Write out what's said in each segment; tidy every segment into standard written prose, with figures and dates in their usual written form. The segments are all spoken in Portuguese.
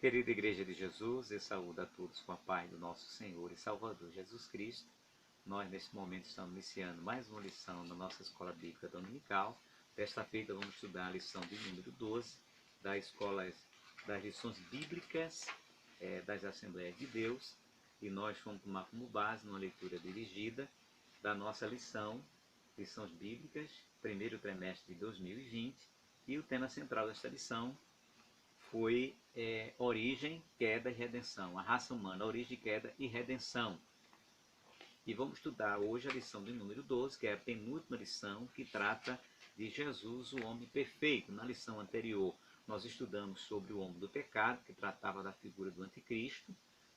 Querida Igreja de Jesus, eu saúdo a todos com a paz do nosso Senhor e Salvador Jesus Cristo. Nós, nesse momento, estamos iniciando mais uma lição na nossa Escola Bíblica Dominical. Desta feita, vamos estudar a lição de número 12 das lições bíblicas das Assembleias de Deus. E nós vamos tomar como base uma leitura dirigida da nossa lições bíblicas, primeiro trimestre de 2020. E o tema central desta lição foi origem, queda e redenção. A raça humana, origem, queda e redenção. E vamos estudar hoje a lição de número 12, que é a penúltima lição, que trata de Jesus, o homem perfeito. Na lição anterior, nós estudamos sobre o homem do pecado, que tratava da figura do anticristo.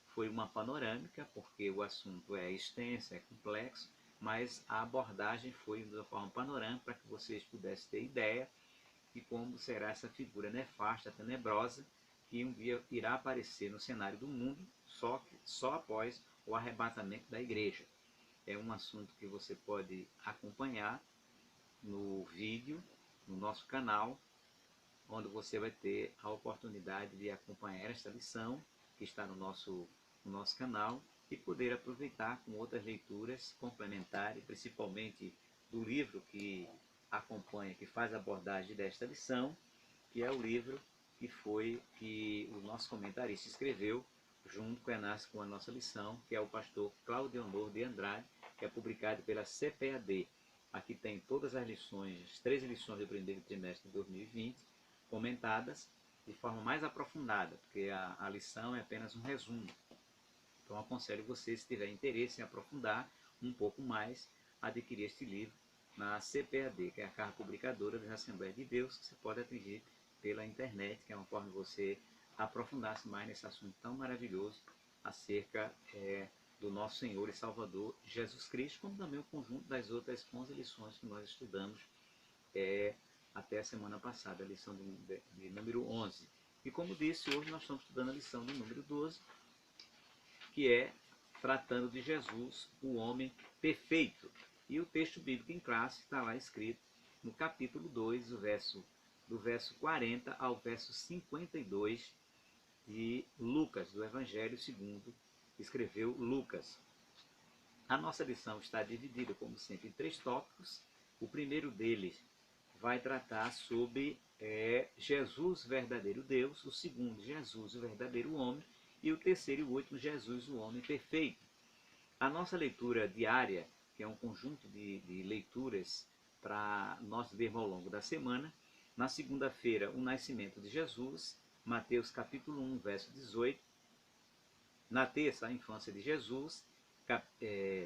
Foi uma panorâmica, porque o assunto é extenso, é complexo, mas a abordagem foi de uma forma panorâmica, para que vocês pudessem ter ideia de como será essa figura nefasta, tenebrosa, que um dia irá aparecer no cenário do mundo, só após o arrebatamento da igreja. É um assunto que você pode acompanhar no vídeo, no nosso canal, onde você vai ter a oportunidade de acompanhar esta lição, que está no nosso canal, e poder aproveitar com outras leituras complementares, principalmente do livro que acompanha, que faz a abordagem desta lição, que é o livro que o nosso comentarista escreveu junto com a nossa lição, que é o pastor Claudionor de Andrade, que é publicado pela CPAD. Aqui tem todas as lições, as 13 lições do primeiro trimestre de 2020, comentadas de forma mais aprofundada, porque a lição é apenas um resumo. Então aconselho você, se tiver interesse em aprofundar um pouco mais, adquirir este livro na CPAD, que é a Casa Publicadora das Assembleias de Deus, que você pode atingir pela internet, que é uma forma de você aprofundar-se mais nesse assunto tão maravilhoso acerca do nosso Senhor e Salvador Jesus Cristo, como também o conjunto das outras 11 lições que nós estudamos até a semana passada, a lição de número 11. E como disse, hoje nós estamos estudando a lição de número 12, que é tratando de Jesus, o homem perfeito. E o texto bíblico em classe está lá escrito no capítulo 2, do verso 40 ao verso 52 de Lucas, do Evangelho segundo escreveu Lucas. A nossa lição está dividida, como sempre, em 3 tópicos. O primeiro deles vai tratar sobre Jesus, verdadeiro Deus. O segundo, Jesus, o verdadeiro homem. E o terceiro e o último, Jesus, o homem perfeito. A nossa leitura diária, que é um conjunto de leituras para nós vermos ao longo da semana. Na segunda-feira, o nascimento de Jesus, Mateus capítulo 1, verso 18. Na terça, a infância de Jesus,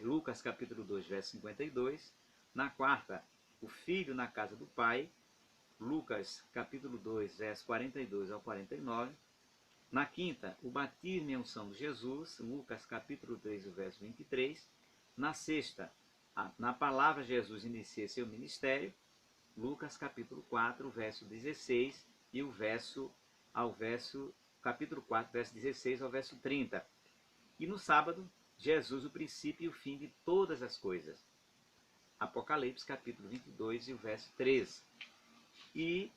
Lucas capítulo 2, verso 52. Na quarta, o filho na casa do pai, Lucas capítulo 2, verso 42 ao 49. Na quinta, o batismo e a unção de Jesus, Lucas capítulo 3, verso 23. Na sexta, na palavra Jesus inicia seu ministério, Lucas capítulo 4, verso 16 e capítulo 4, verso 16 ao verso 30. E no sábado, Jesus, o princípio e o fim de todas as coisas, Apocalipse capítulo 22 e o verso 13. E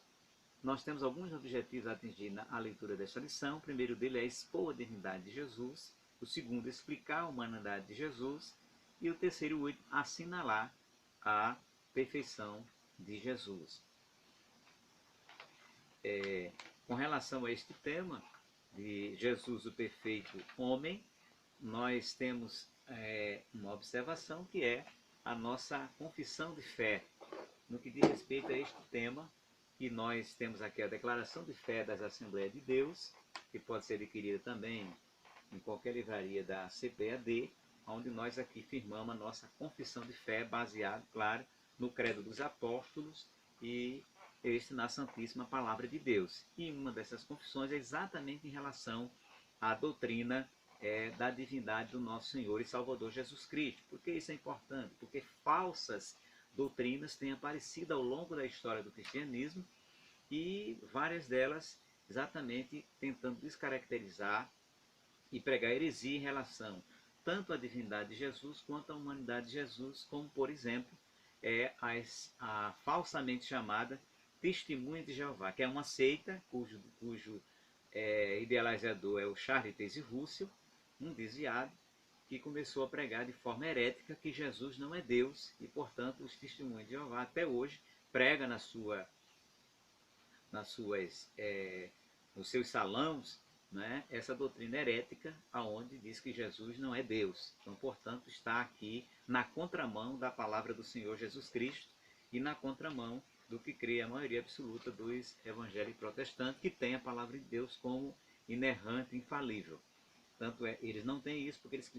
nós temos alguns objetivos a atingir na leitura desta lição. O primeiro dele é expor a divindade de Jesus. O segundo, explicar a humanidade de Jesus. E o terceiro e último, assinalar a perfeição de Jesus. Com relação a este tema de Jesus, o perfeito homem, nós temos uma observação que é a nossa confissão de fé. No que diz respeito a este tema, que nós temos aqui a declaração de fé das Assembleias de Deus, que pode ser adquirida também em qualquer livraria da CPAD, onde nós aqui firmamos a nossa confissão de fé, baseado, claro, no credo dos apóstolos e na Santíssima Palavra de Deus. E uma dessas confissões é exatamente em relação à doutrina da divindade do nosso Senhor e Salvador Jesus Cristo. Por que isso é importante? Porque falsas doutrinas têm aparecido ao longo da história do cristianismo e várias delas exatamente tentando descaracterizar e pregar heresia em relação tanto à divindade de Jesus quanto à humanidade de Jesus, como por exemplo a falsamente chamada Testemunha de Jeová, que é uma seita cujo idealizador é o Charles Taze Russell, um desviado, que começou a pregar de forma herética que Jesus não é Deus e, portanto, os testemunhos de Jeová até hoje prega nos seus salões, né, essa doutrina herética, aonde diz que Jesus não é Deus. Então, portanto, está aqui na contramão da palavra do Senhor Jesus Cristo e na contramão do que crê a maioria absoluta dos evangélicos protestantes, que tem a palavra de Deus como inerrante, infalível. Tanto é, eles não têm isso porque eles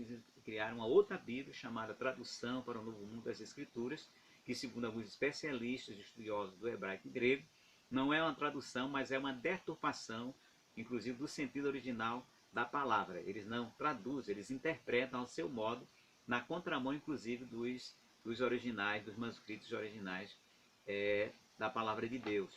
criaram uma outra Bíblia chamada Tradução para o Novo Mundo das Escrituras, que, segundo alguns especialistas e estudiosos do hebraico e grego, não é uma tradução, mas é uma deturpação, inclusive, do sentido original da palavra. Eles não traduzem, eles interpretam ao seu modo, na contramão, inclusive, dos originais, dos manuscritos originais da palavra de Deus.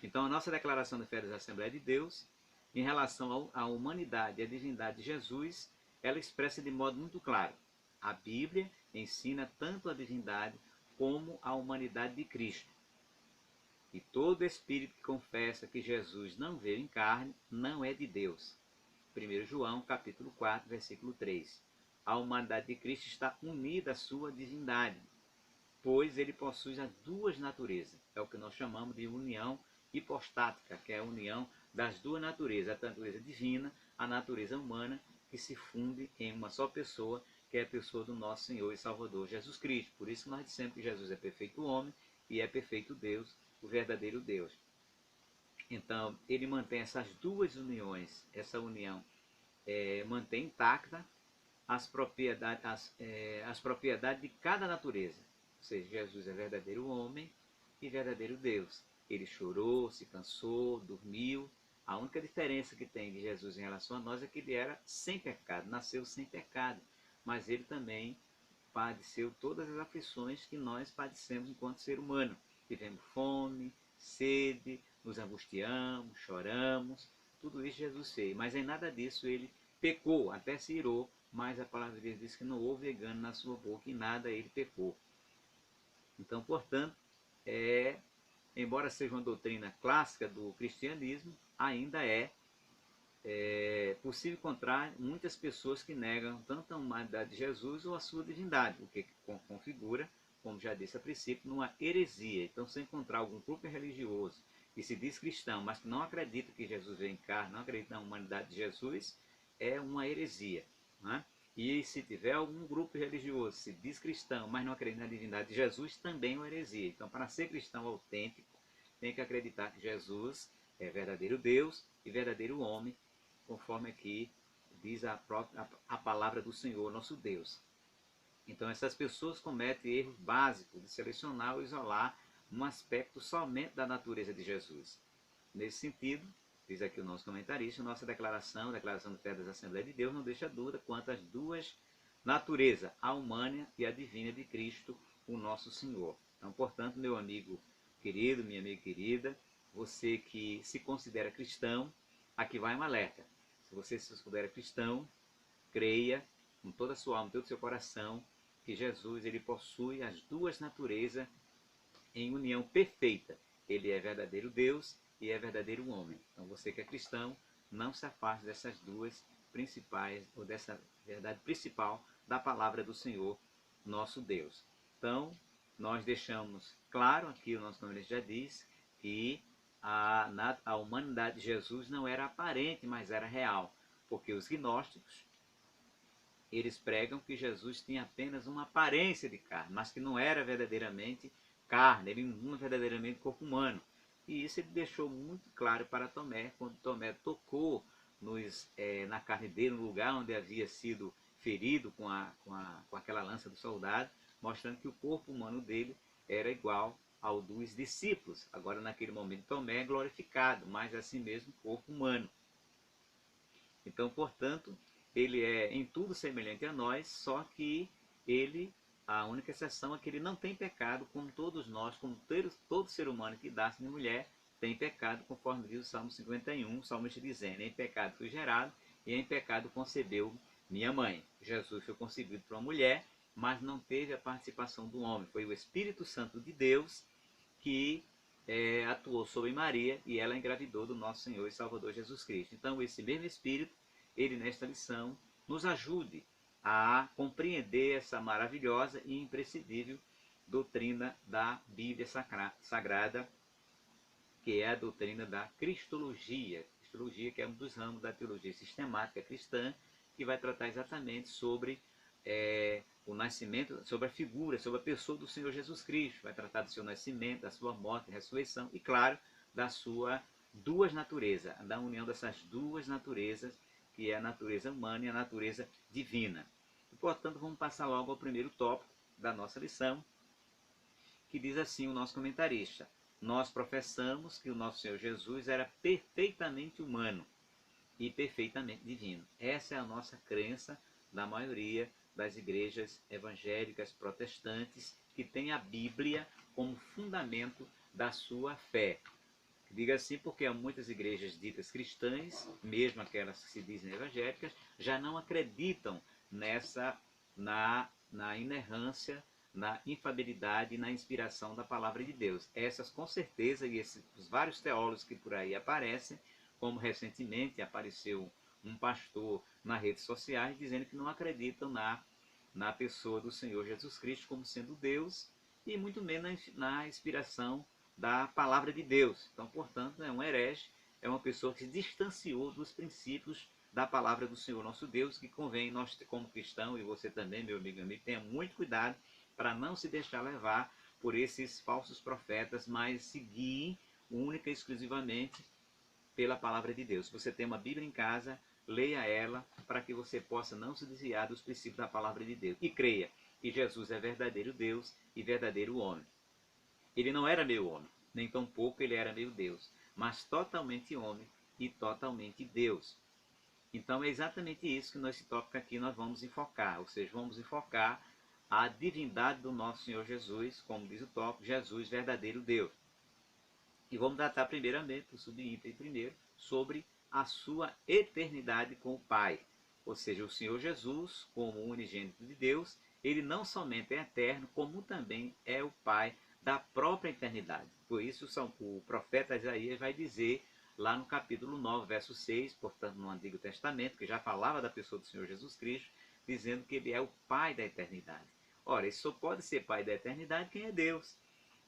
Então, a nossa declaração de fé da Assembleia de Deus, em relação à humanidade e à divindade de Jesus, ela expressa de modo muito claro. A Bíblia ensina tanto a divindade como a humanidade de Cristo. E todo espírito que confessa que Jesus não veio em carne, não é de Deus. 1 João, capítulo 4, versículo 3. A humanidade de Cristo está unida à sua divindade, pois ele possui as duas naturezas. É o que nós chamamos de união hipostática, que é a união das duas naturezas, a natureza divina, a natureza humana, que se funde em uma só pessoa, que é a pessoa do nosso Senhor e Salvador Jesus Cristo. Por isso nós dissemos que Jesus é perfeito homem e é perfeito Deus, o verdadeiro Deus. Então, ele mantém essas duas uniões, essa união mantém intacta as propriedades de cada natureza. Ou seja, Jesus é verdadeiro homem e verdadeiro Deus. Ele chorou, se cansou, dormiu. A única diferença que tem de Jesus em relação a nós é que ele era sem pecado, nasceu sem pecado. Mas ele também padeceu todas as aflições que nós padecemos enquanto ser humano. Tivemos fome, sede, nos angustiamos, choramos. Tudo isso Jesus fez. Mas em nada disso ele pecou, até se irou. Mas a palavra de Deus diz que não houve engano na sua boca, e nada ele pecou. Então, portanto, embora seja uma doutrina clássica do cristianismo, ainda é possível encontrar muitas pessoas que negam tanto a humanidade de Jesus ou a sua divindade, o que configura, como já disse a princípio, numa heresia. Então, se encontrar algum grupo religioso que se diz cristão, mas que não acredita que Jesus veio em carne, não acredita na humanidade de Jesus, é uma heresia. Né? E se tiver algum grupo religioso que se diz cristão, mas não acredita na divindade de Jesus, também é uma heresia. Então, para ser cristão autêntico, tem que acreditar que Jesus é verdadeiro Deus e verdadeiro homem, conforme aqui diz a palavra do Senhor, nosso Deus. Então, essas pessoas cometem erros básicos de selecionar ou isolar um aspecto somente da natureza de Jesus. Nesse sentido, diz aqui o nosso comentarista, nossa declaração, a declaração de fé das Assembleias de Deus, não deixa dúvida quanto às duas naturezas, a humana e a divina de Cristo, o nosso Senhor. Então, portanto, meu amigo querido, minha amiga querida, você que se considera cristão, aqui vai um alerta. Se você se considera cristão, creia com toda a sua alma, todo o seu coração, que Jesus ele possui as duas naturezas em união perfeita. Ele é verdadeiro Deus e é verdadeiro homem. Então, você que é cristão, não se afaste dessas duas principais, ou dessa verdade principal da palavra do Senhor, nosso Deus. Então, nós deixamos claro, aqui o nosso nome já diz, que a humanidade de Jesus não era aparente, mas era real. Porque os gnósticos, eles pregam que Jesus tinha apenas uma aparência de carne, mas que não era verdadeiramente carne, ele não era verdadeiramente corpo humano. E isso ele deixou muito claro para Tomé, quando Tomé tocou na carne dele, no lugar onde havia sido ferido com aquela lança do soldado, mostrando que o corpo humano dele era igual ao dos discípulos. Agora, naquele momento, Tomé é glorificado, mas assim mesmo corpo humano. Então, portanto, ele é em tudo semelhante a nós, só que a única exceção é que ele não tem pecado, como todos nós, como todo ser humano que dá-se de mulher, tem pecado, conforme diz o Salmo 51, o salmista dizendo, em pecado fui gerado e em pecado concebeu minha mãe. Jesus foi concebido por uma mulher, mas não teve a participação do homem. Foi o Espírito Santo de Deus que atuou sobre Maria e ela engravidou do nosso Senhor e Salvador Jesus Cristo. Então, esse mesmo Espírito, ele nesta lição, nos ajude a compreender essa maravilhosa e imprescindível doutrina da Bíblia Sagrada, que é a doutrina da Cristologia. Cristologia, que é um dos ramos da teologia sistemática cristã, que vai tratar exatamente sobre o nascimento, sobre a figura, sobre a pessoa do Senhor Jesus Cristo. Vai tratar do seu nascimento, da sua morte, ressurreição e, claro, da sua duas naturezas, da união dessas duas naturezas, que é a natureza humana e a natureza divina. E, portanto, vamos passar logo ao primeiro tópico da nossa lição, que diz assim o nosso comentarista: nós professamos que o nosso Senhor Jesus era perfeitamente humano e perfeitamente divino. Essa é a nossa crença da maioria das igrejas evangélicas protestantes, que tem a Bíblia como fundamento da sua fé. Diga assim porque há muitas igrejas ditas cristãs, mesmo aquelas que se dizem evangélicas, já não acreditam na inerrância, na infabilidade e na inspiração da palavra de Deus. Essas, com certeza, e os vários teólogos que por aí aparecem, como recentemente apareceu um pastor nas redes sociais dizendo que não acreditam na pessoa do Senhor Jesus Cristo como sendo Deus e muito menos na inspiração da palavra de Deus. Então, portanto, é um herege, é uma pessoa que se distanciou dos princípios da palavra do Senhor nosso Deus, que convém nós, como cristão, e você também, meu amigo, tenha muito cuidado para não se deixar levar por esses falsos profetas, mas seguir única e exclusivamente pela palavra de Deus. Se você tem uma Bíblia em casa, leia ela para que você possa não se desviar dos princípios da palavra de Deus. E creia que Jesus é verdadeiro Deus e verdadeiro homem. Ele não era meio homem, nem tampouco ele era meio Deus, mas totalmente homem e totalmente Deus. Então é exatamente isso que nesse tópico aqui nós vamos enfocar, ou seja, vamos enfocar a divindade do nosso Senhor Jesus, como diz o tópico, Jesus verdadeiro Deus. E vamos tratar primeiramente, o subitem primeiro, sobre a sua eternidade com o Pai. Ou seja, o Senhor Jesus, como unigênito de Deus, ele não somente é eterno, como também é o Pai da própria eternidade. Por isso o profeta Isaías vai dizer, lá no capítulo 9, verso 6, portanto no Antigo Testamento, que já falava da pessoa do Senhor Jesus Cristo, dizendo que ele é o Pai da eternidade. Ora, ele só pode ser Pai da eternidade quem é Deus.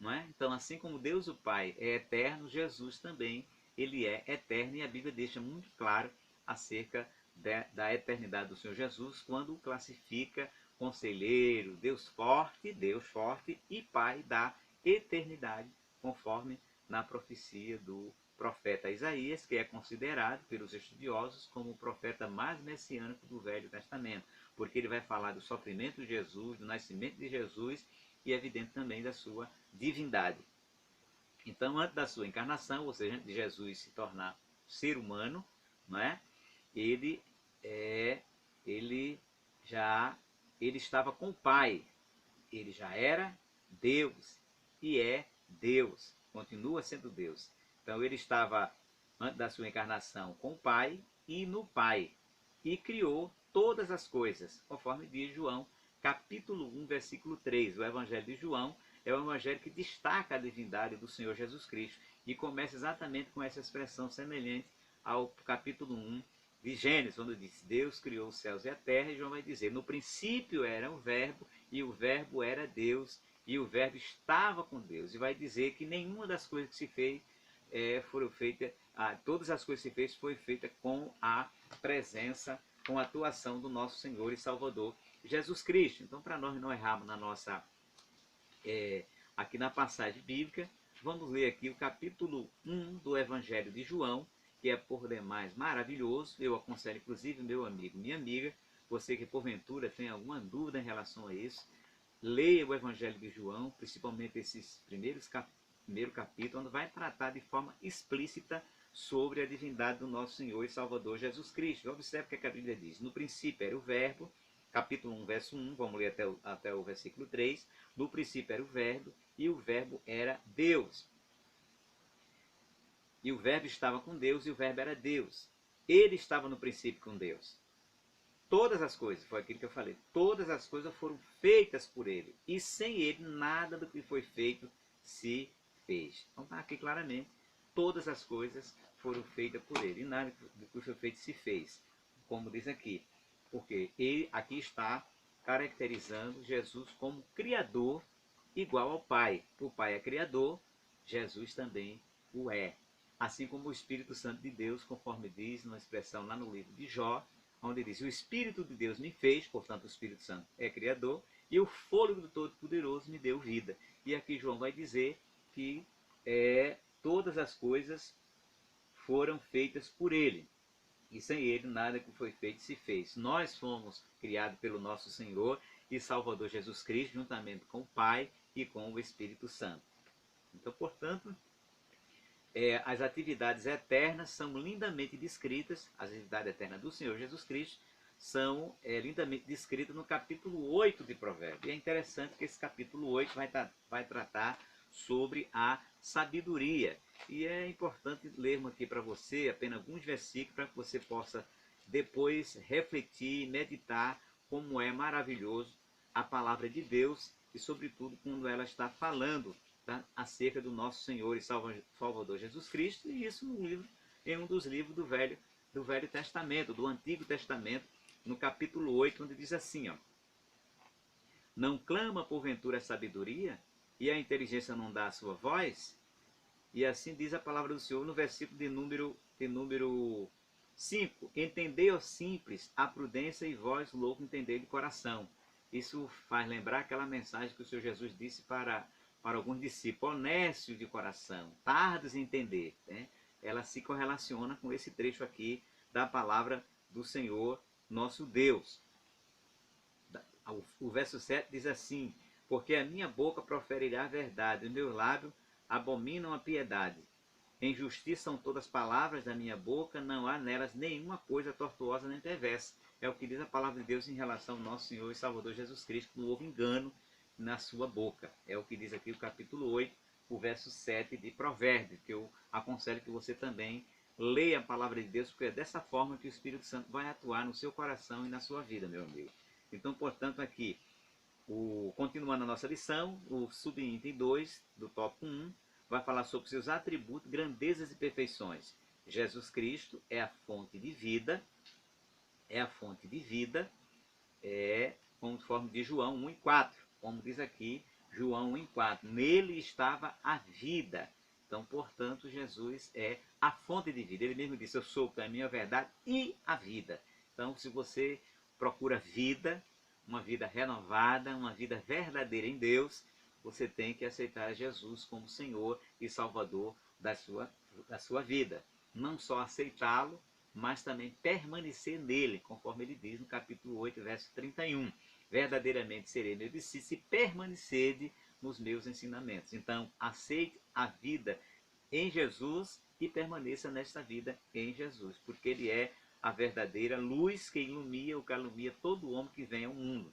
Não é? Então, assim como Deus o Pai é eterno, Jesus também ele é eterno, e a Bíblia deixa muito claro acerca da eternidade do Senhor Jesus, quando o classifica conselheiro, Deus forte e Pai da eternidade, conforme na profecia do profeta Isaías, que é considerado pelos estudiosos como o profeta mais messiânico do Velho Testamento, porque ele vai falar do sofrimento de Jesus, do nascimento de Jesus, e é evidente também da sua divindade. Então, antes da sua encarnação, ou seja, antes de Jesus se tornar ser humano, não é? ele estava com o Pai, ele já era Deus e é Deus, continua sendo Deus. Então ele estava, antes da sua encarnação, com o Pai e no Pai, e criou todas as coisas, conforme diz João, capítulo 1, versículo 3. O Evangelho de João é o Evangelho que destaca a divindade do Senhor Jesus Cristo, e começa exatamente com essa expressão semelhante ao capítulo 1 de Gênesis, onde diz: Deus criou os céus e a terra, e João vai dizer: no princípio era o Verbo, e o Verbo era Deus, e o Verbo estava com Deus. E vai dizer que nenhuma das coisas que se fez foram feitas, todas as coisas que se fez foi feita com a presença, com a atuação do nosso Senhor e Salvador Jesus Cristo. Então, para nós não errarmos na nossa, aqui na passagem bíblica, vamos ler aqui o capítulo 1 do Evangelho de João, que é por demais maravilhoso. Eu aconselho, inclusive, meu amigo, minha amiga, você que porventura tem alguma dúvida em relação a isso, leia o Evangelho de João, principalmente esses primeiro capítulo, onde vai tratar de forma explícita sobre a divindade do nosso Senhor e Salvador Jesus Cristo. Observe o que a Bíblia diz: no princípio era o Verbo, capítulo 1, verso 1, vamos ler até o versículo 3, no princípio era o Verbo, e o Verbo era Deus. E o Verbo estava com Deus, e o Verbo era Deus. Ele estava no princípio com Deus. Todas as coisas, foi aquilo que eu falei, todas as coisas foram feitas por ele. E sem ele, nada do que foi feito se fez. Então está aqui claramente, todas as coisas foram feitas por ele, e nada do que foi feito se fez, como diz aqui, porque ele aqui está caracterizando Jesus como Criador igual ao Pai. O Pai é Criador, Jesus também o é. Assim como o Espírito Santo de Deus, conforme diz numa expressão lá no livro de Jó, onde diz: o Espírito de Deus me fez, portanto o Espírito Santo é Criador, e o fôlego do Todo-Poderoso me deu vida. E aqui João vai dizer que todas as coisas foram feitas por ele, e sem ele nada que foi feito se fez. Nós fomos criados pelo nosso Senhor e Salvador Jesus Cristo, juntamente com o Pai e com o Espírito Santo. Então, portanto, as atividades eternas são lindamente descritas, as atividades eternas do Senhor Jesus Cristo são lindamente descritas no capítulo 8 de Provérbios. E é interessante que esse capítulo 8 vai tratar sobre a sabedoria. E é importante lermos aqui para você apenas alguns versículos para que você possa depois refletir e meditar como é maravilhoso a palavra de Deus e, sobretudo, quando ela está falando acerca do nosso Senhor e Salvador Jesus Cristo, e isso em um dos livros do Velho Testamento, do Antigo Testamento, no capítulo 8, onde diz assim, ó: não clama porventura a sabedoria, e a inteligência não dá a sua voz? E assim diz a palavra do Senhor no versículo de número 5, entendei, ó simples, a prudência, e vós, louco, entendei de coração. Isso faz lembrar aquela mensagem que o Senhor Jesus disse para alguns discípulos: honestos de coração, tardos em entender, né? Ela se correlaciona com esse trecho aqui da palavra do Senhor nosso Deus. O verso 7 diz assim: porque a minha boca proferirá a verdade, os meus lábios abominam a piedade. Em justiça são todas as palavras da minha boca, não há nelas nenhuma coisa tortuosa nem perversa. É o que diz a palavra de Deus em relação ao nosso Senhor e Salvador Jesus Cristo, não houve engano na sua boca. É o que diz aqui o capítulo 8, o verso 7 de Provérbios, que eu aconselho que você também leia a palavra de Deus, porque é dessa forma que o Espírito Santo vai atuar no seu coração e na sua vida, meu amigo. Então, portanto, aqui, continuando a nossa lição, o subitem 2 do tópico 1 vai falar sobre seus atributos, grandezas e perfeições. Jesus Cristo é a fonte de vida, conforme de João 1:4, como diz aqui João 1:4, nele estava a vida. Então, portanto, Jesus é a fonte de vida. Ele mesmo disse: eu sou o caminho, a verdade e a vida. Então, se você procura vida, uma vida renovada, uma vida verdadeira em Deus, você tem que aceitar Jesus como Senhor e Salvador da sua vida. Não só aceitá-lo, mas também permanecer nele, conforme ele diz no capítulo 8, verso 31. Verdadeiramente serei meu discípulo se permanecerdes nos meus ensinamentos. Então, aceite a vida em Jesus e permaneça nesta vida em Jesus, porque ele é a verdadeira luz que ilumina ou que alumia todo homem que vem ao mundo.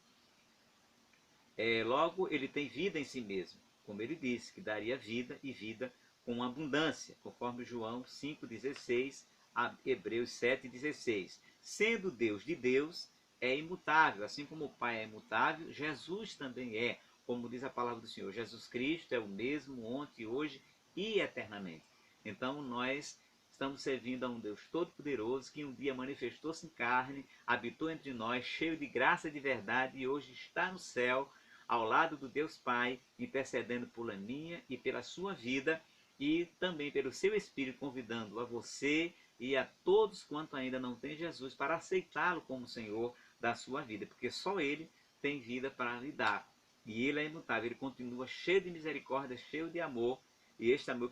Logo, ele tem vida em si mesmo, como ele disse, que daria vida e vida com abundância, conforme João 5,16 a Hebreus 7,16. Sendo Deus de Deus, é imutável, assim como o Pai é imutável, Jesus também é, como diz a palavra do Senhor. Jesus Cristo é o mesmo ontem, hoje e eternamente. Então nós estamos servindo a um Deus todo-poderoso que um dia manifestou-se em carne, habitou entre nós, cheio de graça e de verdade, e hoje está no céu, ao lado do Deus Pai, intercedendo por minha e pela sua vida, e também pelo seu Espírito, convidando a você e a todos quanto ainda não tem Jesus para aceitá-lo como Senhor da sua vida, porque só Ele tem vida para lhe dar. E Ele é imutável, Ele continua cheio de misericórdia, cheio de amor, e este amor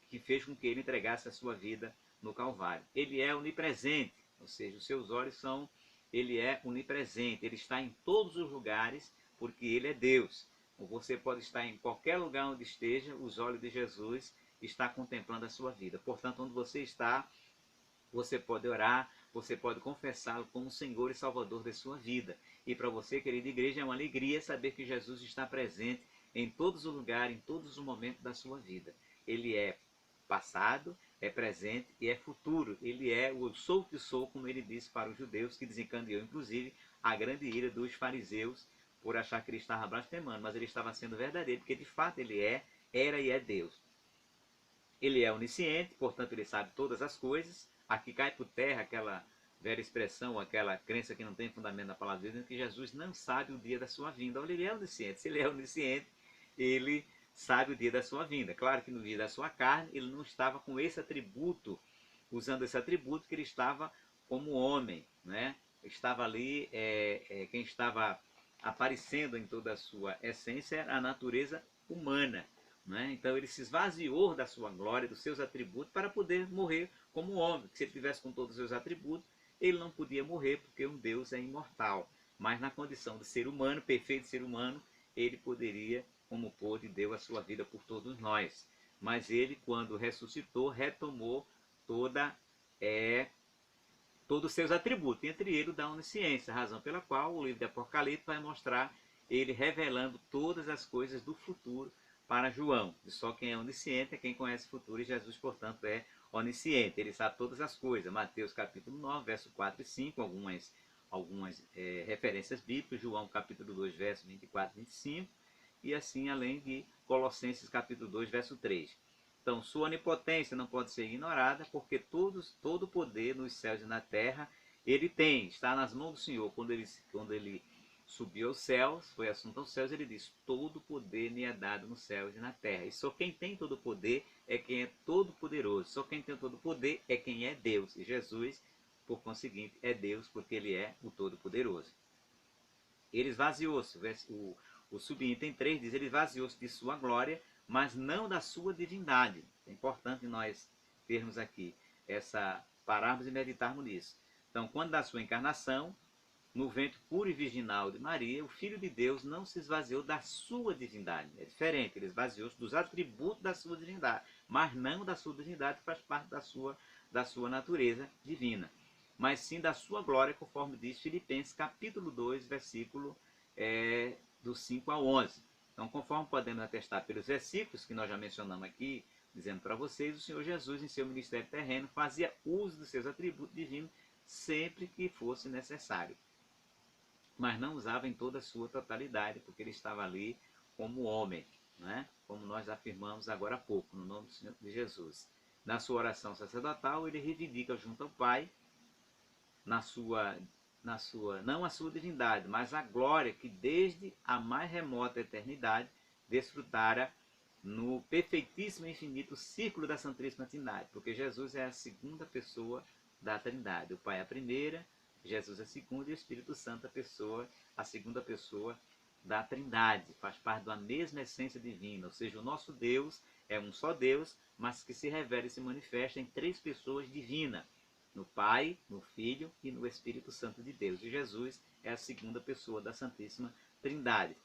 que fez com que Ele entregasse a sua vida no Calvário. Ele é onipresente, ou seja, os seus olhos são, Ele é onipresente, Ele está em todos os lugares, porque Ele é Deus. Você pode estar em qualquer lugar onde esteja, os olhos de Jesus estão contemplando a sua vida. Portanto, onde você está, você pode orar, você pode confessá-lo como Senhor e Salvador da sua vida. E para você, querida igreja, é uma alegria saber que Jesus está presente em todos os lugares, em todos os momentos da sua vida. Ele é passado, é presente e é futuro. Ele é o eu sou o que sou, como ele disse para os judeus, que desencadeou inclusive a grande ira dos fariseus por achar que ele estava blasfemando, mas ele estava sendo verdadeiro, porque de fato ele era e é Deus. Ele é onisciente, portanto ele sabe todas as coisas. Aqui cai por terra aquela velha expressão, aquela crença que não tem fundamento na palavra de Deus, que Jesus não sabe o dia da sua vinda. Olha, ele é onisciente. Se ele é onisciente, ele sabe o dia da sua vinda. Claro que no dia da sua carne, ele não estava com esse atributo, usando esse atributo que ele estava como homem, né? Estava ali, quem estava aparecendo em toda a sua essência era a natureza humana. Né? Então ele se esvaziou da sua glória, dos seus atributos, para poder morrer como homem. Se ele tivesse com todos os seus atributos, ele não podia morrer, porque um Deus é imortal. Mas na condição de ser humano, perfeito ser humano, ele poderia, como pôde, deu a sua vida por todos nós. Mas ele, quando ressuscitou, retomou todos os seus atributos, entre eles o da onisciência, razão pela qual o livro de Apocalipse vai mostrar ele revelando todas as coisas do futuro para João. E só quem é onisciente é quem conhece o futuro, e Jesus, portanto, é onisciente. Ele sabe todas as coisas. Mateus capítulo 9, verso 4 e 5, algumas referências bíblicas. João capítulo 2, verso 24 e 25. E assim, além de Colossenses capítulo 2, verso 3. Então, sua onipotência não pode ser ignorada, porque todo o poder nos céus e na terra ele tem, está nas mãos do Senhor. Quando ele subiu aos céus, foi assunto aos céus, ele diz: todo poder me é dado nos céus e na terra. E só quem tem todo poder é quem é todo poderoso. Só quem tem todo poder é quem é Deus. E Jesus, por conseguinte, é Deus, porque ele é o todo poderoso. Ele esvaziou-se, o subitem 3 diz: ele esvaziou-se de sua glória, mas não da sua divindade. É importante nós termos aqui pararmos e meditarmos nisso. Então, quando da sua encarnação, no ventre puro e virginal de Maria, o Filho de Deus não se esvaziou da sua divindade. É diferente, ele esvaziou-se dos atributos da sua divindade, mas não da sua divindade, que faz parte da sua natureza divina, mas sim da sua glória, conforme diz Filipenses capítulo 2, versículo do 5 ao 11. Então, conforme podemos atestar pelos versículos que nós já mencionamos aqui, dizendo para vocês, o Senhor Jesus, em seu ministério terreno, fazia uso dos seus atributos divinos sempre que fosse necessário, mas não usava em toda a sua totalidade, porque ele estava ali como homem, né? Como nós afirmamos agora há pouco, no nome de Jesus. Na sua oração sacerdotal, ele reivindica junto ao Pai, não a sua divindade, mas a glória que desde a mais remota eternidade desfrutara no perfeitíssimo e infinito círculo da Santíssima Trindade, porque Jesus é a segunda pessoa da Trindade. O Pai é a primeira, Jesus é a segunda, e o Espírito Santo a segunda pessoa da Trindade. Faz parte da mesma essência divina, ou seja, o nosso Deus é um só Deus, mas que se revela e se manifesta em três pessoas divinas: no Pai, no Filho e no Espírito Santo de Deus. E Jesus é a segunda pessoa da Santíssima Trindade.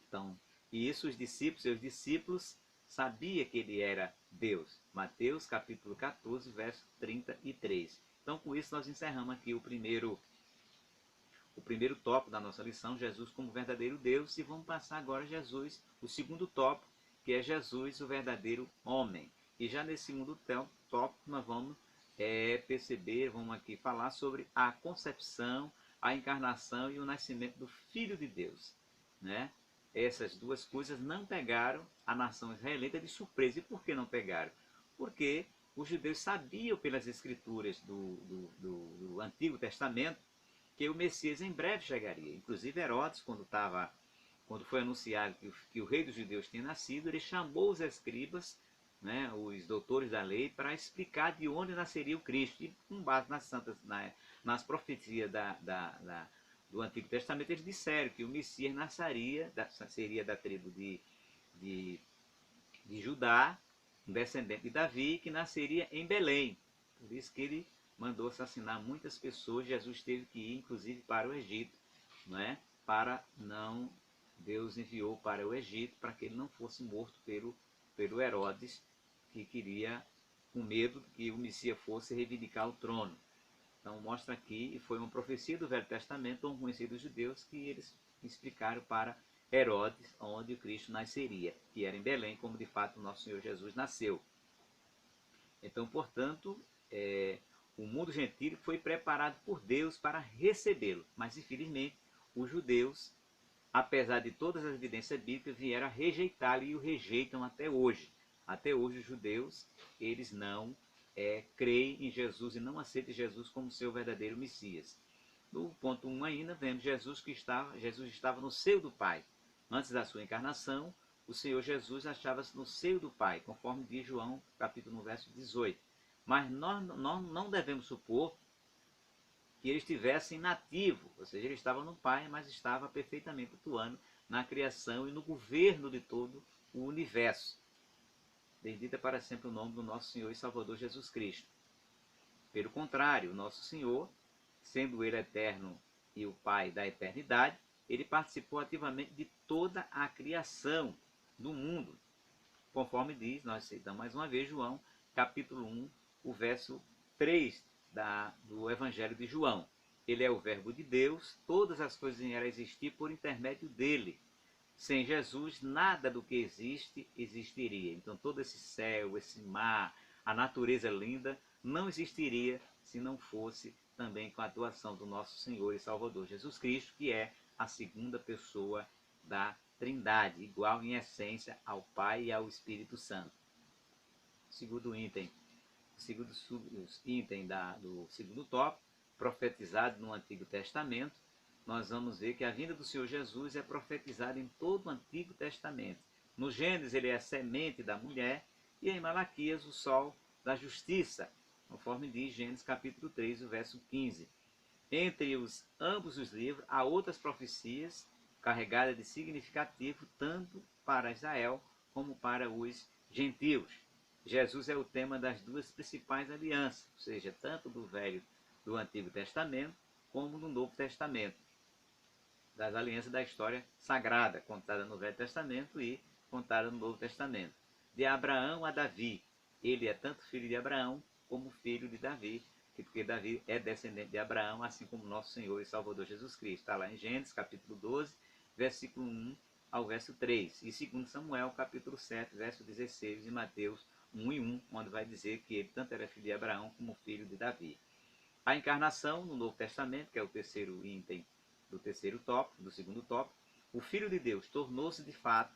Então, e isso seus discípulos sabiam que ele era Deus. Mateus capítulo 14, verso 33. Então, com isso nós encerramos aqui o primeiro tópico da nossa lição, Jesus como verdadeiro Deus, e vamos passar agora a Jesus, o segundo tópico, que é Jesus, o verdadeiro homem. E já nesse segundo tópico nós vamos vamos aqui falar sobre a concepção, a encarnação e o nascimento do Filho de Deus, né? Essas duas coisas não pegaram a nação israelita de surpresa. E por que não pegaram? Porque os judeus sabiam pelas escrituras do Antigo Testamento que o Messias em breve chegaria. Inclusive Herodes, quando foi anunciado que o rei dos judeus tinha nascido, ele chamou os escribas, né, os doutores da lei, para explicar de onde nasceria o Cristo. E com base nas profecias do Antigo Testamento, eles disseram que o Messias seria da tribo de Judá, um descendente de Davi, que nasceria em Belém. Por isso que ele mandou assassinar muitas pessoas. Jesus teve que ir, inclusive, para o Egito, não é? Deus enviou para o Egito para que ele não fosse morto pelo Herodes, que queria, com medo que o Messias fosse reivindicar o trono. Então mostra aqui, e foi uma profecia do Velho Testamento, tão conhecida dos judeus, que eles explicaram para Herodes onde o Cristo nasceria, que era em Belém, como de fato o nosso Senhor Jesus nasceu. Então, portanto, o mundo gentil foi preparado por Deus para recebê-lo, mas infelizmente os judeus, apesar de todas as evidências bíblicas, vieram a rejeitá-lo e o rejeitam até hoje. Até hoje os judeus, eles não creem em Jesus e não aceitam Jesus como seu verdadeiro Messias. No ponto 1 ainda, vemos Jesus estava no seio do Pai. Antes da sua encarnação, o Senhor Jesus achava-se no seio do Pai, conforme diz João, capítulo 1, verso 18. Mas nós não devemos supor que ele estivesse inativo, ou seja, ele estava no Pai, mas estava perfeitamente atuando na criação e no governo de todo o universo. Bendito é para sempre o nome do nosso Senhor e Salvador Jesus Cristo. Pelo contrário, o nosso Senhor, sendo ele eterno e o Pai da eternidade, ele participou ativamente de toda a criação do mundo. Conforme diz, nós citamos mais uma vez João, capítulo 1, o verso 3 do Evangelho de João. Ele é o verbo de Deus, todas as coisas vieram a existir por intermédio dele. Sem Jesus, nada do que existe, existiria. Então todo esse céu, esse mar, a natureza linda, não existiria se não fosse também com a atuação do nosso Senhor e Salvador Jesus Cristo, que é a segunda pessoa da Trindade, igual em essência ao Pai e ao Espírito Santo. Segundo item do segundo tópico, profetizado no Antigo Testamento, nós vamos ver que a vinda do Senhor Jesus é profetizada em todo o Antigo Testamento. No Gênesis ele é a semente da mulher e em Malaquias o sol da justiça, conforme diz Gênesis capítulo 3, o verso 15. Entre ambos os livros há outras profecias carregadas de significativo tanto para Israel como para os gentios. Jesus é o tema das duas principais alianças, ou seja, tanto do Antigo Testamento como do Novo Testamento. Das alianças da história sagrada, contada no Velho Testamento e contada no Novo Testamento. De Abraão a Davi, ele é tanto filho de Abraão como filho de Davi, porque Davi é descendente de Abraão, assim como nosso Senhor e Salvador Jesus Cristo. Está lá em Gênesis, capítulo 12, versículo 1 ao verso 3. E 2 Samuel, capítulo 7, verso 16, e Mateus 1 e 1, onde vai dizer que ele tanto era filho de Abraão como filho de Davi. A encarnação no Novo Testamento, que é o terceiro item do terceiro tópico, do segundo tópico, o Filho de Deus tornou-se de fato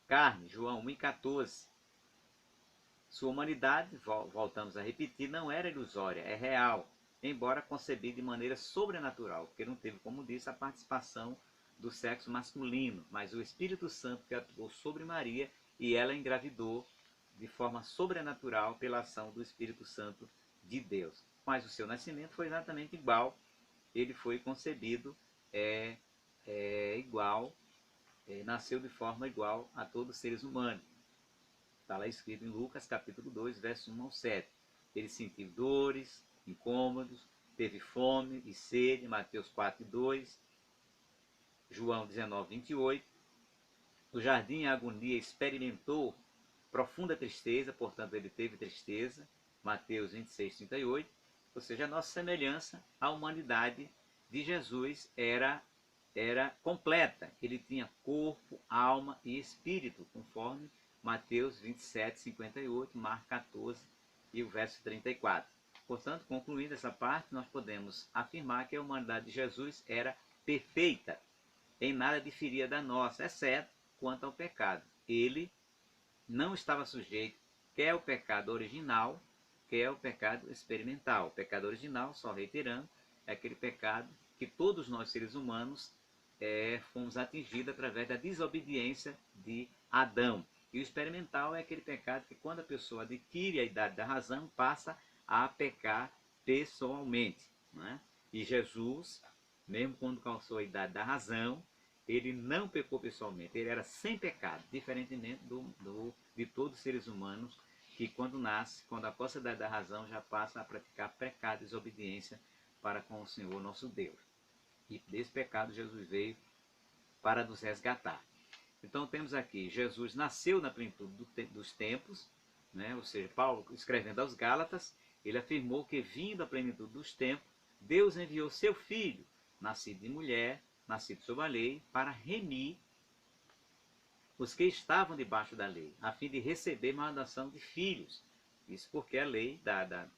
carne, João 1,14. Sua humanidade, voltamos a repetir, não era ilusória, é real, embora concebida de maneira sobrenatural, porque não teve, como disse, a participação do sexo masculino, mas o Espírito Santo que atuou sobre Maria e ela engravidou de forma sobrenatural pela ação do Espírito Santo de Deus. Mas o seu nascimento foi exatamente igual, ele foi concebido nasceu de forma igual a todos os seres humanos. Está lá escrito em Lucas capítulo 2, verso 1 ao 7. Ele sentiu dores, incômodos, teve fome e sede, Mateus 4, 2, João 19, 28. No jardim, a agonia experimentou profunda tristeza, portanto ele teve tristeza, Mateus 26, 38. Ou seja, a nossa semelhança à humanidade de Jesus era completa. Ele tinha corpo, alma e espírito, conforme Mateus 27, 58, Marcos 14 e o verso 34. Portanto, concluindo essa parte, nós podemos afirmar que a humanidade de Jesus era perfeita, em nada diferia da nossa, exceto quanto ao pecado. Ele não estava sujeito quer ao pecado original, quer ao pecado experimental. O pecado original, só reiterando, é aquele pecado que todos nós seres humanos fomos atingidos através da desobediência de Adão. E o experimental é aquele pecado que quando a pessoa adquire a idade da razão, passa a pecar pessoalmente. Não é? E Jesus, mesmo quando alcançou a idade da razão, ele não pecou pessoalmente, ele era sem pecado, diferentemente de todos os seres humanos que quando nasce, quando alcança a idade da razão, já passa a praticar pecado e desobediência para com o Senhor nosso Deus. E desse pecado Jesus veio para nos resgatar. Então temos aqui, Jesus nasceu na plenitude dos tempos, né? Ou seja, Paulo escrevendo aos Gálatas, ele afirmou que vindo à plenitude dos tempos, Deus enviou seu Filho, nascido de mulher, nascido sob a lei, para remir os que estavam debaixo da lei, a fim de receber maldição de filhos. Isso porque a lei dada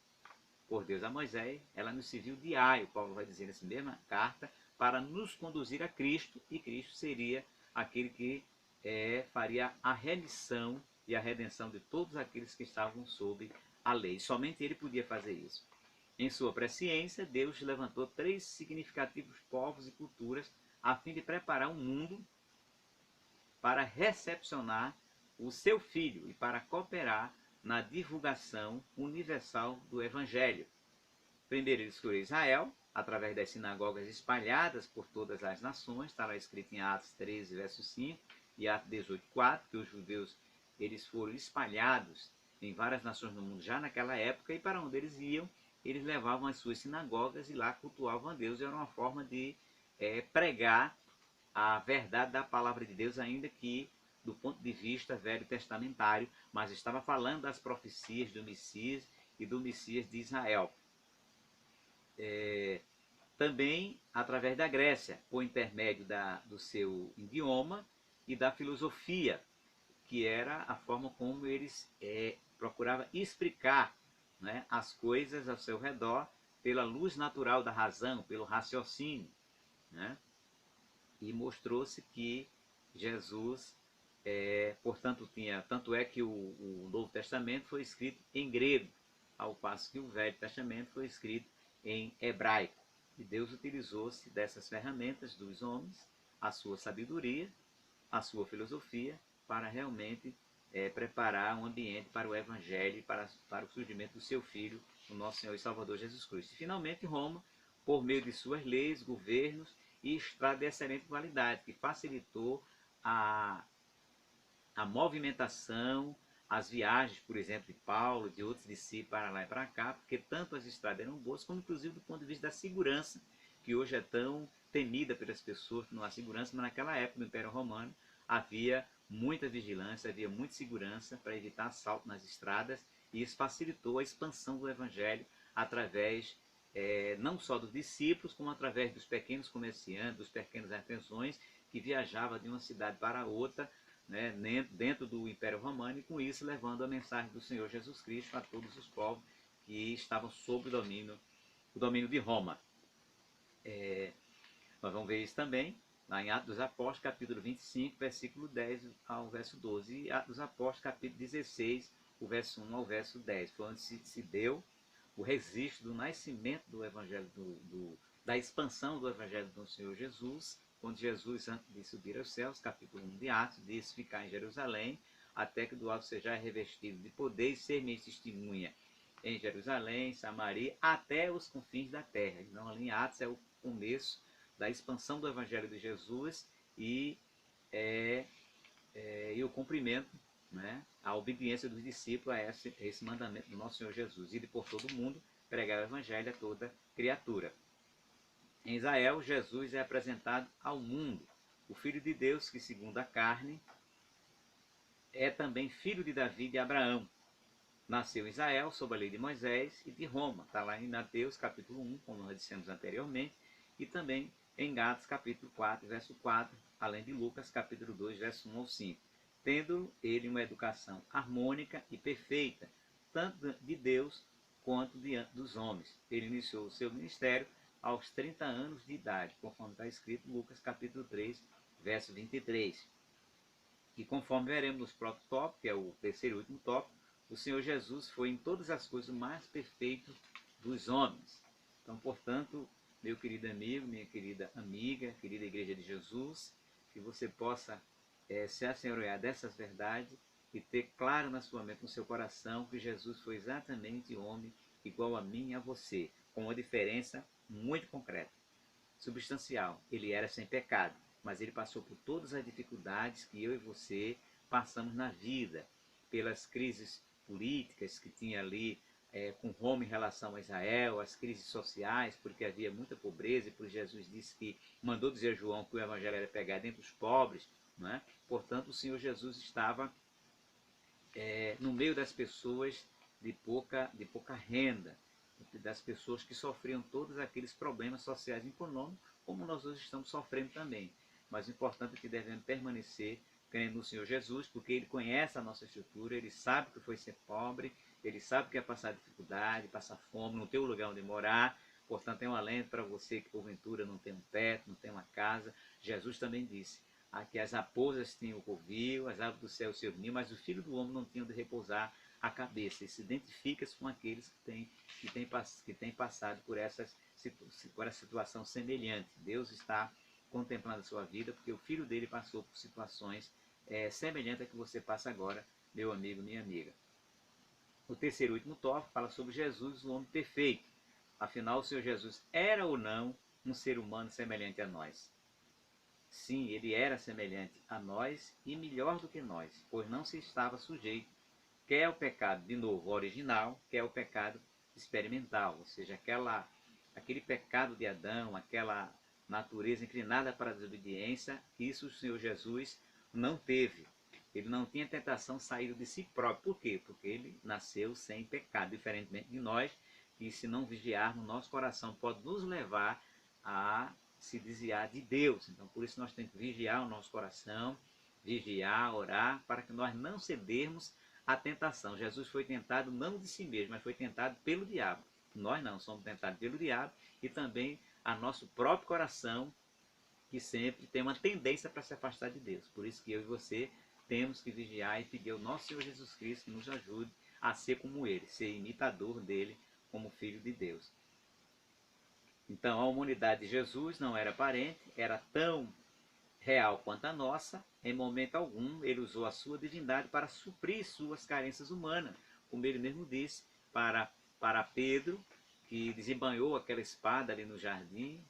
por Deus a Moisés, ela nos serviu de aio, Paulo vai dizer nessa mesma carta, para nos conduzir a Cristo, e Cristo seria aquele que faria a remissão e a redenção de todos aqueles que estavam sob a lei. Somente ele podia fazer isso. Em sua presciência, Deus levantou 3 significativos povos e culturas a fim de preparar um mundo para recepcionar o seu Filho e para cooperar na divulgação universal do Evangelho. Primeiro ele escolheu Israel, através das sinagogas espalhadas por todas as nações, está lá escrito em Atos 13, verso 5, e Atos 18, 4, que os judeus eles foram espalhados em várias nações do mundo já naquela época, e para onde eles iam, eles levavam as suas sinagogas e lá cultuavam a Deus. Era uma forma de pregar a verdade da palavra de Deus, ainda que do ponto de vista velho testamentário, mas estava falando das profecias do Messias e do Messias de Israel. Também através da Grécia, por intermédio do seu idioma e da filosofia, que era a forma como eles procuravam explicar, né, as coisas ao seu redor pela luz natural da razão, pelo raciocínio, né? E mostrou-se que Jesus, portanto, tanto é que o Novo Testamento foi escrito em grego, ao passo que o Velho Testamento foi escrito em hebraico. E Deus utilizou-se dessas ferramentas dos homens, a sua sabedoria, a sua filosofia, para realmente preparar um ambiente para o Evangelho, para o surgimento do seu Filho, o nosso Senhor e Salvador Jesus Cristo. E finalmente Roma, por meio de suas leis, governos e estrada de excelente qualidade, que facilitou a movimentação, as viagens, por exemplo, de Paulo, de outros discípulos para lá e para cá, porque tanto as estradas eram boas, como inclusive do ponto de vista da segurança, que hoje é tão temida pelas pessoas, que não há segurança, mas naquela época do Império Romano havia muita vigilância, havia muita segurança para evitar assalto nas estradas, e isso facilitou a expansão do Evangelho através não só dos discípulos, como através dos pequenos comerciantes, dos pequenos artesãos que viajavam de uma cidade para outra, né, dentro do Império Romano, e com isso levando a mensagem do Senhor Jesus Cristo a todos os povos que estavam sob o domínio de Roma. Nós vamos ver isso também lá em Atos dos Apóstolos, capítulo 25, versículo 10 ao verso 12, e Atos dos Apóstolos, capítulo 16, o verso 1 ao verso 10. Foi onde se deu o registro do nascimento do Evangelho, da expansão do Evangelho do Senhor Jesus, quando Jesus, antes de subir aos céus, capítulo 1 de Atos, disse ficar em Jerusalém, até que do alto seja revestido de poder e ser minha testemunha em Jerusalém, Samaria, até os confins da terra. Então, ali em Atos é o começo da expansão do Evangelho de Jesus e o cumprimento, né, a obediência dos discípulos a esse mandamento do nosso Senhor Jesus. Ir por todo mundo, pregar o Evangelho a toda criatura. Em Israel, Jesus é apresentado ao mundo. O Filho de Deus, que segundo a carne, é também filho de Davi e de Abraão. Nasceu em Israel, sob a lei de Moisés e de Roma. Está lá em Mateus, capítulo 1, como nós dissemos anteriormente, e também em Atos, capítulo 4, verso 4, além de Lucas, capítulo 2, verso 1 ao 5. Tendo ele uma educação harmônica e perfeita, tanto de Deus quanto diante dos homens. Ele iniciou o seu ministério aos 30 anos de idade, conforme está escrito em Lucas, capítulo 3, verso 23. E conforme veremos nos próximos tópicos, que é o terceiro e último tópico, o Senhor Jesus foi em todas as coisas o mais perfeito dos homens. Então, portanto, meu querido amigo, minha querida amiga, querida Igreja de Jesus, que você possa se assenhorear dessas verdades e ter claro na sua mente, no seu coração, que Jesus foi exatamente homem igual a mim e a você, com uma diferença muito concreta, substancial. Ele era sem pecado, mas ele passou por todas as dificuldades que eu e você passamos na vida, pelas crises políticas que tinha ali com Roma em relação a Israel, as crises sociais, porque havia muita pobreza, e por Jesus disse que mandou dizer a João que o evangelho era pregado entre os pobres, não é? Portanto, o Senhor Jesus estava no meio das pessoas de pouca renda, das pessoas que sofriam todos aqueles problemas sociais e econômicos, como nós hoje estamos sofrendo também. Mas o importante é que devemos permanecer crendo no Senhor Jesus, porque Ele conhece a nossa estrutura, Ele sabe o que foi ser pobre, Ele sabe o que é passar dificuldade, passar fome, não ter um lugar onde morar. Portanto, é um alento para você que porventura não tem um teto, não tem uma casa. Jesus também disse, que as raposas tinham o covil, as aves do céu o seu ninho, mas o Filho do Homem não tinha onde repousar a cabeça. E se identifica-se com aqueles que têm passado por essa situação semelhante. Deus está contemplando a sua vida, porque o Filho dele passou por situações semelhantes a que você passa agora, meu amigo, minha amiga. O terceiro e último tópico fala sobre Jesus, o homem perfeito. Afinal, o Senhor Jesus era ou não um ser humano semelhante a nós? Sim, ele era semelhante a nós e melhor do que nós, pois não se estava sujeito, quer ao pecado de novo original, quer ao pecado experimental, ou seja, aquele pecado de Adão, aquela natureza inclinada para a desobediência, isso o Senhor Jesus não teve. Ele não tinha tentação saída de si próprio. Por quê? Porque ele nasceu sem pecado, diferentemente de nós, que se não vigiarmos, nosso coração pode nos levar a se desviar de Deus. Então, por isso nós temos que vigiar o nosso coração, vigiar, orar, para que nós não cedermos à tentação. Jesus foi tentado não de si mesmo, mas foi tentado pelo diabo. Nós não somos tentados pelo diabo e também a nosso próprio coração, que sempre tem uma tendência para se afastar de Deus. Por isso que eu e você temos que vigiar e pedir ao nosso Senhor Jesus Cristo que nos ajude a ser como Ele, ser imitador dele como Filho de Deus. Então, a humanidade de Jesus não era aparente, era tão real quanto a nossa. Em momento algum, ele usou a sua divindade para suprir suas carências humanas, como ele mesmo disse para Pedro, que desembanhou aquela espada ali no jardim,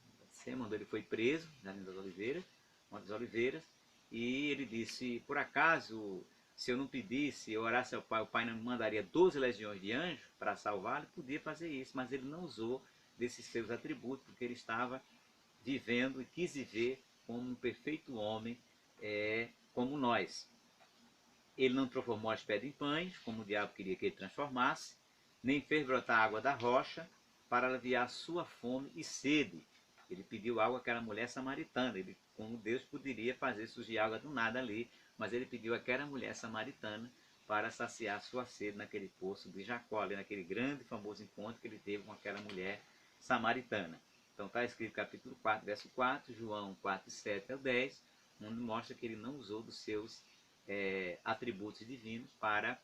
quando ele foi preso, Jardim das Oliveiras, uma das Oliveiras, e ele disse: por acaso, se eu não pedisse, eu orasse ao Pai, o Pai não me mandaria 12 legiões de anjos para salvá-lo? Podia fazer isso, mas ele não usou desses seus atributos, porque ele estava vivendo e quis viver como um perfeito homem, como nós. Ele não transformou as pedras em pães, como o diabo queria que ele transformasse, nem fez brotar água da rocha para aliviar sua fome e sede. Ele pediu água àquela mulher samaritana. Ele, como Deus, poderia fazer surgir água do nada ali, mas ele pediu àquela mulher samaritana para saciar sua sede naquele poço de Jacó, ali naquele grande e famoso encontro que ele teve com aquela mulher samaritana. Então está escrito capítulo 4, verso 4, João 4, 7 ao 10, onde mostra que ele não usou dos seus atributos divinos para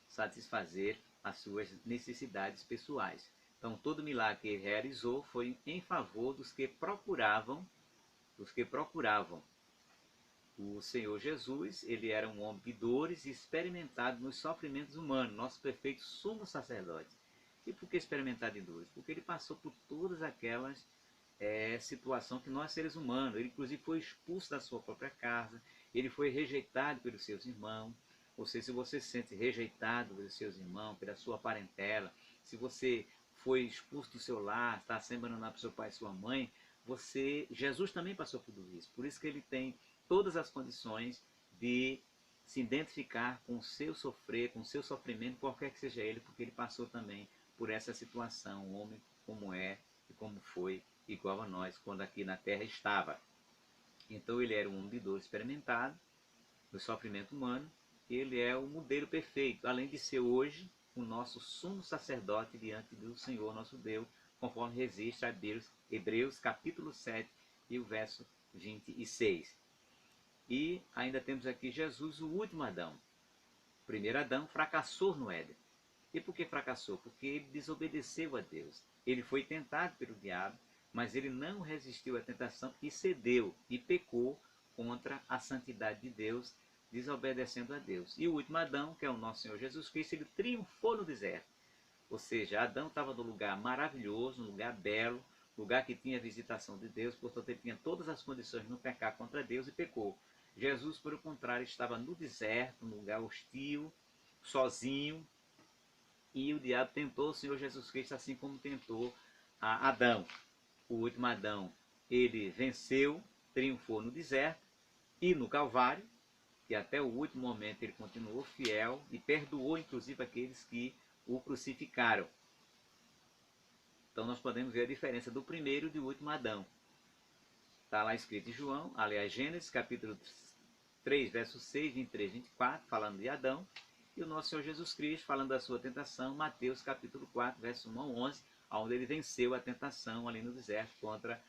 satisfazer as suas necessidades pessoais. Então todo milagre que ele realizou foi em favor dos que procuravam o Senhor Jesus. Ele era um homem de dores e experimentado nos sofrimentos humanos, nosso perfeito sumo sacerdote. E por que experimentar de dores? Porque ele passou por todas aquelas situações que nós seres humanos, ele inclusive foi expulso da sua própria casa, ele foi rejeitado pelos seus irmãos. Ou seja, se você se sente rejeitado pelos seus irmãos, pela sua parentela, se você foi expulso do seu lar, está sempre abandonado por seu pai e sua mãe, Jesus também passou por tudo isso. Por isso que ele tem todas as condições de se identificar com o seu sofrer, com o seu sofrimento, qualquer que seja ele, porque ele passou também por essa situação, um homem como é e como foi, igual a nós, quando aqui na terra estava. Então ele era um homem de dor experimentado, do sofrimento humano, e ele é o modelo perfeito, além de ser hoje o nosso sumo sacerdote diante do Senhor nosso Deus, conforme registra Hebreus capítulo 7 e o verso 26. E ainda temos aqui Jesus, o último Adão. O primeiro Adão fracassou no Éden. E por que fracassou? Porque ele desobedeceu a Deus. Ele foi tentado pelo diabo, mas ele não resistiu à tentação e cedeu e pecou contra a santidade de Deus, desobedecendo a Deus. E o último Adão, que é o nosso Senhor Jesus Cristo, ele triunfou no deserto. Ou seja, Adão estava num lugar maravilhoso, num lugar belo, lugar que tinha visitação de Deus, portanto ele tinha todas as condições de não pecar contra Deus e pecou. Jesus, por o contrário, estava no deserto, num lugar hostil, sozinho, e o diabo tentou o Senhor Jesus Cristo assim como tentou a Adão. O último Adão, ele venceu, triunfou no deserto e no Calvário, e até o último momento ele continuou fiel e perdoou inclusive aqueles que o crucificaram. Então nós podemos ver a diferença do primeiro e do último Adão. Está lá escrito em João, aliás, Gênesis capítulo 3, versos 6, 23, 24, falando de Adão, e o nosso Senhor Jesus Cristo falando da sua tentação, Mateus capítulo 4, verso 1 a 11, onde ele venceu a tentação ali no deserto contra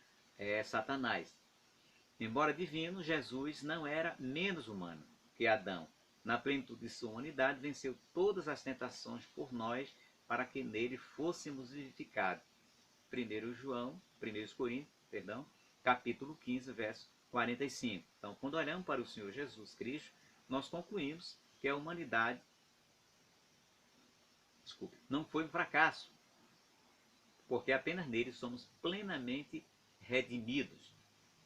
Satanás. Embora divino, Jesus não era menos humano que Adão. Na plenitude de sua humanidade, venceu todas as tentações por nós, para que nele fôssemos vivificados. 1 Coríntios, capítulo 15, verso 45. Então, quando olhamos para o Senhor Jesus Cristo, nós concluímos que a humanidade, não foi um fracasso, porque apenas nele somos plenamente redimidos.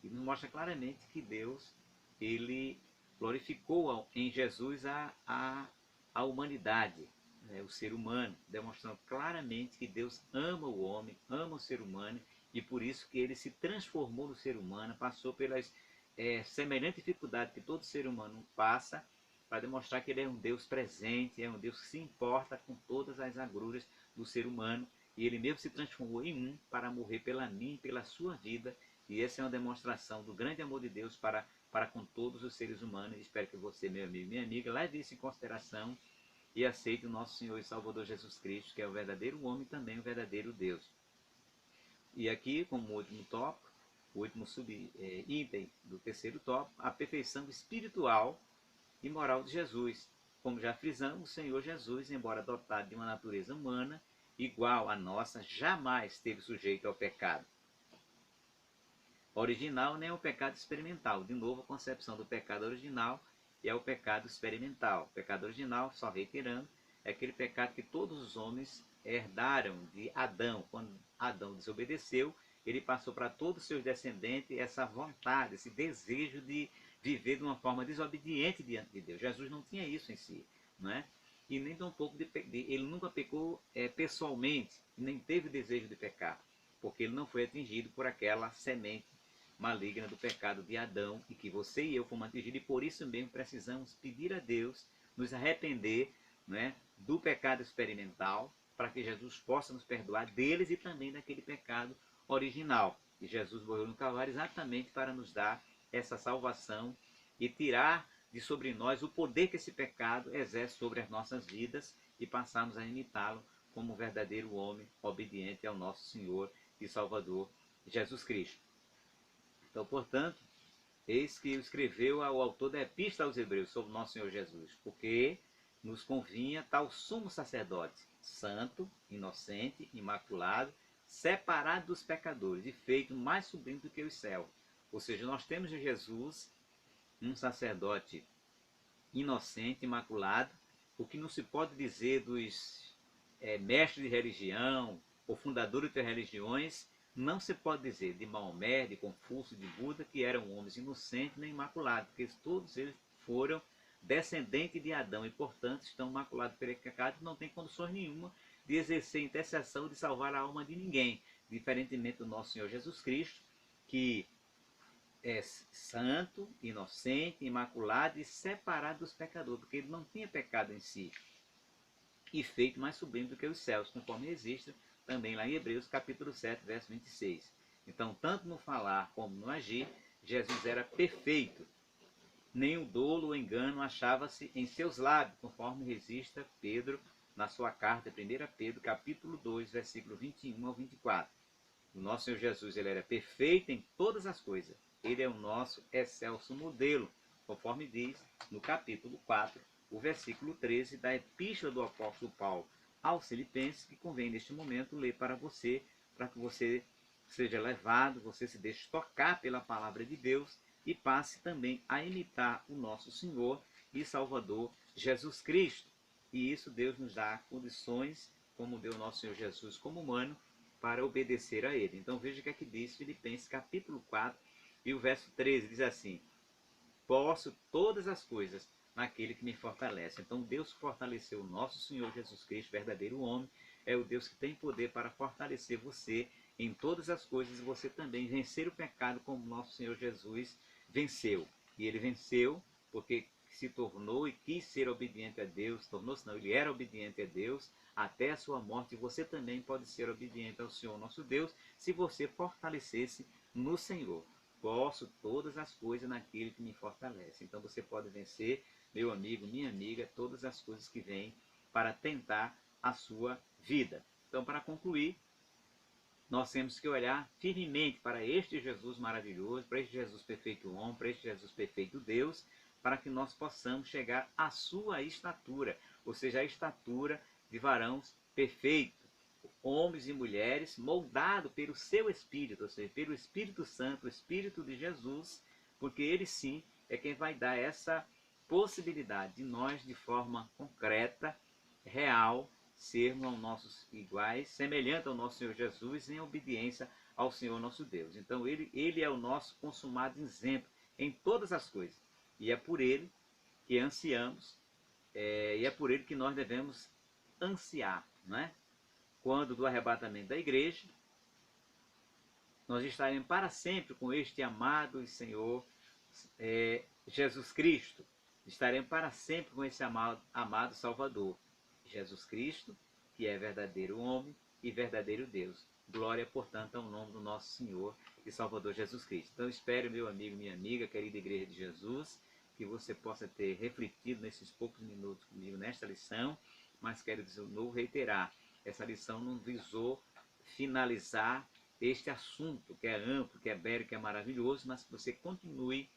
E nos mostra claramente que Deus, ele glorificou em Jesus a humanidade, né, o ser humano, demonstrando claramente que Deus ama o homem, ama o ser humano, e por isso que ele se transformou no ser humano, passou pelas semelhantes dificuldades que todo ser humano passa, para demonstrar que ele é um Deus presente, é um Deus que se importa com todas as agruras do ser humano, e ele mesmo se transformou em um para morrer pela mim, pela sua vida, e essa é uma demonstração do grande amor de Deus para com todos os seres humanos. Espero que você, meu amigo e minha amiga, leve isso em consideração e aceite o nosso Senhor e Salvador Jesus Cristo, que é o verdadeiro homem e também o verdadeiro Deus. E aqui, como último tópico, o último item do terceiro tópico, a perfeição espiritual e moral de Jesus. Como já frisamos, o Senhor Jesus, embora dotado de uma natureza humana igual à nossa, jamais esteve sujeito ao pecado original, nem ao pecado experimental. De novo, a concepção do pecado original é o pecado experimental. O pecado original, só reiterando, é aquele pecado que todos os homens herdaram de Adão. Quando Adão desobedeceu, ele passou para todos os seus descendentes essa vontade, esse desejo de viver de uma forma desobediente diante de Deus. Jesus não tinha isso em si, não é? E nem tampouco ele nunca pecou pessoalmente, nem teve desejo de pecar, porque ele não foi atingido por aquela semente maligna do pecado de Adão, e que você e eu fomos atingidos, e por isso mesmo precisamos pedir a Deus, nos arrepender, né, do pecado experimental, para que Jesus possa nos perdoar deles e também daquele pecado original. E Jesus morreu no Calvário exatamente para nos dar essa salvação e tirar de sobre nós o poder que esse pecado exerce sobre as nossas vidas, e passarmos a imitá-lo como um verdadeiro homem obediente ao nosso Senhor e Salvador Jesus Cristo. Então, portanto, eis que escreveu o autor da Epístola aos Hebreus sobre o nosso Senhor Jesus, porque nos convinha tal sumo sacerdote, santo, inocente, imaculado, separado dos pecadores e feito mais sublime do que o céu. Ou seja, nós temos em Jesus um sacerdote inocente, imaculado, o que não se pode dizer dos mestres de religião ou fundadores de religiões. Não se pode dizer de Maomé, de Confúcio, de Buda, que eram homens inocentes nem imaculados, porque todos eles foram descendentes de Adão e, portanto, estão maculados pelo pecado e não têm condições nenhuma de exercer intercessão de salvar a alma de ninguém, diferentemente do nosso Senhor Jesus Cristo, que é santo, inocente, imaculado e separado dos pecadores, porque ele não tinha pecado em si, e feito mais sublime do que os céus, conforme existe também lá em Hebreus capítulo 7, verso 26. Então, tanto no falar como no agir, Jesus era perfeito. Nem o dolo ou engano achava-se em seus lábios, conforme registra Pedro na sua carta, 1 Pedro capítulo 2, versículo 21 ao 24. O nosso Senhor Jesus, ele era perfeito em todas as coisas. Ele é o nosso excelso modelo, conforme diz no capítulo 4, o versículo 13 da Epístola do apóstolo Paulo aos Filipenses, que convém neste momento ler para você que você seja levado, você se deixe tocar pela palavra de Deus e passe também a imitar o nosso Senhor e Salvador Jesus Cristo. E isso Deus nos dá condições, como deu o nosso Senhor Jesus como humano, para obedecer a Ele. Então veja o que é que diz Filipenses capítulo 4 e o verso 13, diz assim: posso todas as coisas naquele que me fortalece. Então Deus fortaleceu o nosso Senhor Jesus Cristo, verdadeiro homem, é o Deus que tem poder para fortalecer você em todas as coisas, e você também vencer o pecado como nosso Senhor Jesus venceu. E ele venceu porque se tornou e quis ser obediente a Deus, tornou-se não, ele era obediente a Deus até a sua morte, e você também pode ser obediente ao Senhor nosso Deus, se você fortalecesse no Senhor. Posso todas as coisas naquele que me fortalece. Então você pode vencer, meu amigo, minha amiga, todas as coisas que vêm para tentar a sua vida. Então, para concluir, nós temos que olhar firmemente para este Jesus maravilhoso, para este Jesus perfeito homem, para este Jesus perfeito Deus, para que nós possamos chegar à sua estatura, ou seja, a estatura de varões perfeitos, homens e mulheres moldados pelo seu Espírito, ou seja, pelo Espírito Santo, o Espírito de Jesus, porque ele sim é quem vai dar essa possibilidade de nós, de forma concreta, real, sermos aos nossos iguais, semelhante ao nosso Senhor Jesus, em obediência ao Senhor nosso Deus. Então ele é o nosso consumado exemplo em todas as coisas. E é por ele que ansiamos, e é por ele que nós devemos ansiar, não é? Quando do arrebatamento da igreja, nós estaremos para sempre com este amado Senhor Jesus Cristo. Estaremos para sempre com esse amado Salvador, Jesus Cristo, que é verdadeiro homem e verdadeiro Deus. Glória, portanto, ao nome do nosso Senhor e Salvador Jesus Cristo. Então, espero, meu amigo, minha amiga, querida Igreja de Jesus, que você possa ter refletido nesses poucos minutos comigo nesta lição, mas quero de novo reiterar, essa lição não visou finalizar este assunto, que é amplo, que é belo, que é maravilhoso, mas que você continue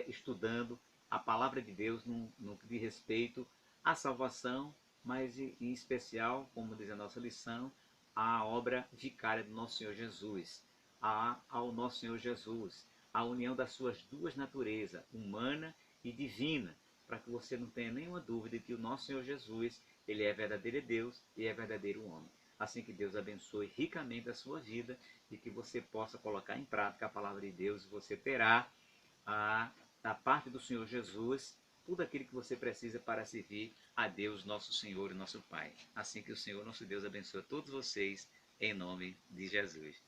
estudando a palavra de Deus no que diz respeito à salvação, mas em especial, como diz a nossa lição, a obra vicária do nosso Senhor Jesus, ao nosso Senhor Jesus, a união das suas duas naturezas, humana e divina, para que você não tenha nenhuma dúvida de que o nosso Senhor Jesus, ele é verdadeiro Deus e é verdadeiro homem. Assim que Deus abençoe ricamente a sua vida e que você possa colocar em prática a palavra de Deus, e você terá da parte do Senhor Jesus tudo aquilo que você precisa para servir a Deus, nosso Senhor e nosso Pai. Assim que o Senhor, nosso Deus, abençoe a todos vocês, em nome de Jesus.